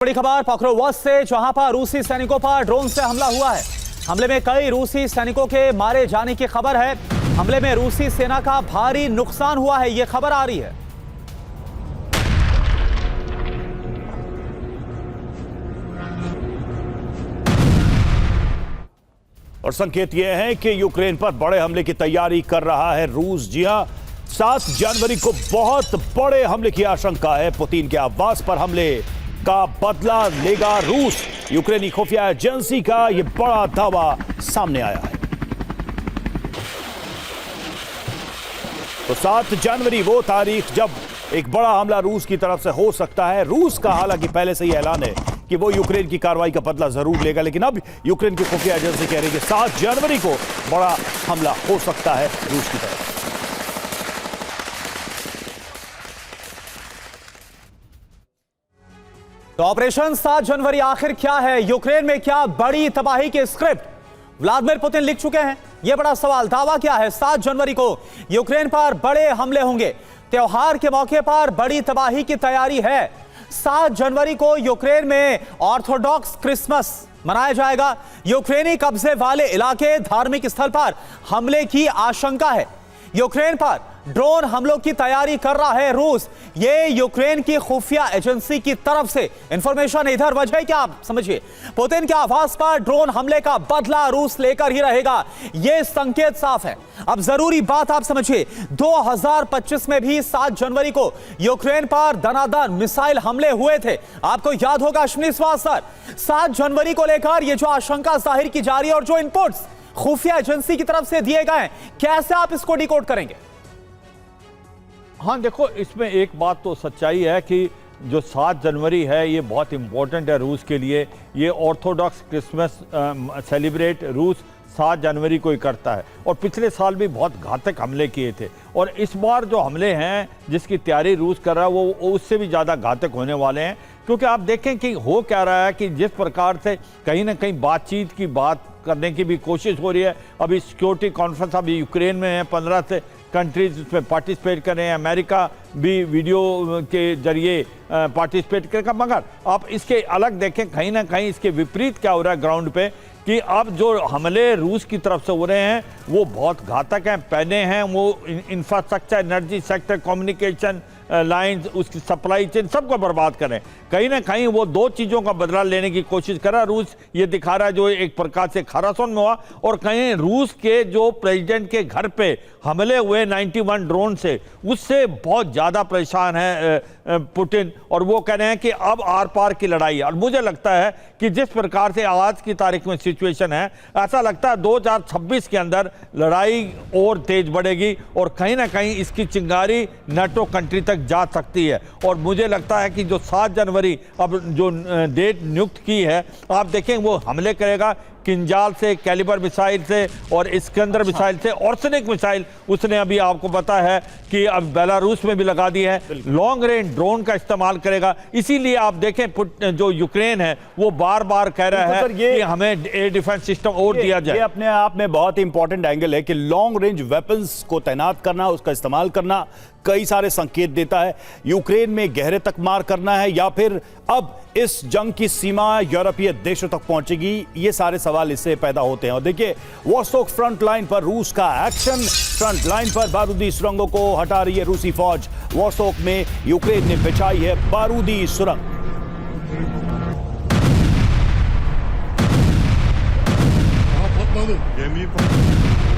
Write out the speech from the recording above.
बड़ी खबर पोक्रोवोस से, जहां पर रूसी सैनिकों पर ड्रोन से हमला हुआ है। हमले में कई रूसी सैनिकों के मारे जाने की खबर है। हमले में रूसी सेना का भारी नुकसान हुआ है, यह खबर आ रही है। और संकेत यह है कि यूक्रेन पर बड़े हमले की तैयारी कर रहा है रूस। जी हां, 7 जनवरी को बहुत बड़े हमले की आशंका है। पुतिन के आवास पर हमले का बदला लेगा रूस। यूक्रेनी खुफिया एजेंसी का यह बड़ा दावा सामने आया है। तो 7 जनवरी वो तारीख जब एक बड़ा हमला रूस की तरफ से हो सकता है। रूस का हालांकि पहले से ही ऐलान है कि वो यूक्रेन की कार्रवाई का बदला जरूर लेगा, लेकिन अब यूक्रेन की खुफिया एजेंसी कह रही है कि 7 जनवरी को बड़ा हमला हो सकता है रूस की तरफ। तो ऑपरेशन 7 जनवरी आखिर क्या है? यूक्रेन में क्या बड़ी तबाही के स्क्रिप्ट व्लादिमीर पुतिन लिख चुके हैं? यह बड़ा सवाल। दावा क्या है? 7 जनवरी को यूक्रेन पर बड़े हमले होंगे। त्योहार के मौके पर बड़ी तबाही की तैयारी है। 7 जनवरी को यूक्रेन में ऑर्थोडॉक्स क्रिसमस मनाया जाएगा। यूक्रेनी कब्जे वाले इलाके धार्मिक स्थल पर हमले की आशंका है। यूक्रेन पर ड्रोन हमलों की तैयारी कर रहा है रूस। ये यूक्रेन की खुफिया एजेंसी की तरफ से इंफॉर्मेशन। इधर वजह क्या आप समझिए, पुतिन के आवास पर ड्रोन हमले का बदला रूस लेकर ही रहेगा, यह संकेत साफ है। अब जरूरी बात आप समझिए, 2025 में भी 7 जनवरी को यूक्रेन पर दनादन मिसाइल हमले हुए थे। आपको याद होगा अश्विनी सर, 7 जनवरी को लेकर यह जो आशंका जाहिर की जा रही है और जो इनपुट्स खुफिया एजेंसी की तरफ से दिए गए, कैसे आप इसको डिकोड करेंगे? हाँ देखो, इसमें एक बात तो सच्चाई है कि जो 7 जनवरी है ये बहुत इम्पोर्टेंट है रूस के लिए। ये ऑर्थोडॉक्स क्रिसमस सेलिब्रेट रूस 7 जनवरी को ही करता है और पिछले साल भी बहुत घातक हमले किए थे। और इस बार जो हमले हैं जिसकी तैयारी रूस कर रहा है वो उससे भी ज़्यादा घातक होने वाले हैं। क्योंकि आप देखें कि हो क्या रहा है कि जिस प्रकार से कहीं ना कहीं बातचीत की बात करने की भी कोशिश हो रही है। अभी सिक्योरिटी कॉन्फ्रेंस अभी यूक्रेन में है, 15 से कंट्रीज उसमें पार्टिसिपेट कर रहे हैं। अमेरिका भी वीडियो के जरिए पार्टिसिपेट करेगा। मगर आप इसके अलग देखें, कहीं ना कहीं इसके विपरीत क्या हो रहा है ग्राउंड पे कि अब जो हमले रूस की तरफ से हो रहे हैं वो बहुत घातक हैं, पहने हैं। वो infrastructure, energy sector, communication lines, उसकी सप्लाई चेन सबको बर्बाद करें। कहीं ना कहीं वो 2 चीज़ों का बदला लेने की कोशिश कर रहा है रूस। ये दिखा रहा है जो एक प्रकार से खरासोन में हुआ। और कहीं रूस के जो प्रेसिडेंट के घर पे हमले हुए 91 ड्रोन से, उससे बहुत ज़्यादा परेशान है पुतिन। और वो कह रहे हैं कि अब आर पार की लड़ाई है। और मुझे लगता है कि जिस प्रकार से आज की तारीख में सिचुएशन है, ऐसा लगता है 2026 के अंदर लड़ाई और तेज बढ़ेगी और कहीं ना कहीं इसकी चिंगारी नाटो कंट्री तक जा सकती है। और मुझे लगता है कि जो 7 जनवरी अब जो डेट नियुक्त की है, आप देखें वो हमले करेगा किंजाल से, कैलिबर मिसाइल से और इस्कंदर मिसाइल से, ऑर्सेनिक मिसाइल उसने अभी आपको पता है कि अब बेलारूस में भी लगा दी है। लॉन्ग रेंज ड्रोन का इस्तेमाल करेगा। इसीलिए आप देखें जो यूक्रेन है वो बार बार कह रहा है कि हमें एयर डिफेंस सिस्टम और दिया जाए। ये अपने आप में बहुत इंपॉर्टेंट एंगल है कि लॉन्ग रेंज वेपन्स को तैनात करना, उसका इस्तेमाल करना कई सारे संकेत देता है। यूक्रेन में गहरे तक मार करना है या फिर अब इस जंग की सीमा यूरोपीय देशों तक पहुंचेगी, ये सारे सवाल इससे पैदा होते हैं। और देखिए, वोस्टोक फ्रंट लाइन पर रूस का एक्शन। फ्रंट लाइन पर बारूदी सुरंगों को हटा रही है रूसी फौज। वोस्टोक में यूक्रेन ने बिछाई है बारूदी सुरंग। Patladı. Gemiyi patladı.